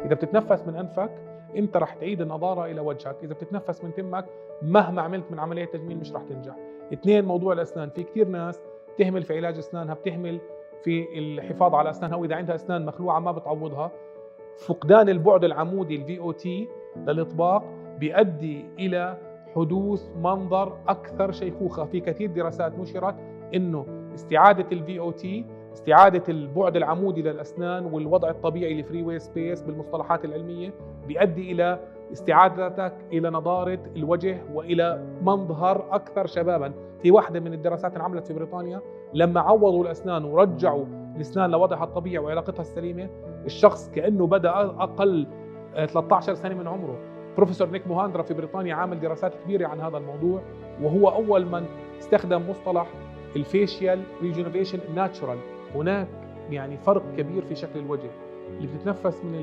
اذا بتتنفس من انفك انت رح تعيد النضاره الى وجهك، اذا بتتنفس من تمك مهما عملت من عمليه تجميل مش رح تنجح. اثنين، موضوع الاسنان، في كثير ناس بتهمل في علاج اسنانها، بتهمل في الحفاظ على اسنانها، واذا عندها اسنان مخلوعه ما بتعوضها. فقدان البعد العمودي الفي او تي للاطباق بيؤدي الى حدوث منظر اكثر شيخوخه. في كثير دراسات نشرت انه استعاده الفي او تي، استعاده البعد العمودي للاسنان والوضع الطبيعي الفري واي سبيس بالمصطلحات العلميه، بيؤدي الى استعادتك الى نضاره الوجه والى مظهر اكثر شبابا. في واحده من الدراسات اللي عملت في بريطانيا لما عوضوا الاسنان ورجعوا الاسنان لوضعها الطبيعي وعلاقتها السليمه، الشخص كانه بدا اقل 13 سنه من عمره. بروفيسور نيك موهاندرا في بريطانيا عامل دراسات كبيره عن هذا الموضوع، وهو اول من استخدم مصطلح الفيشيال ريجنريشن ناتشورال. هناك يعني فرق كبير في شكل الوجه. اللي بتتنفس من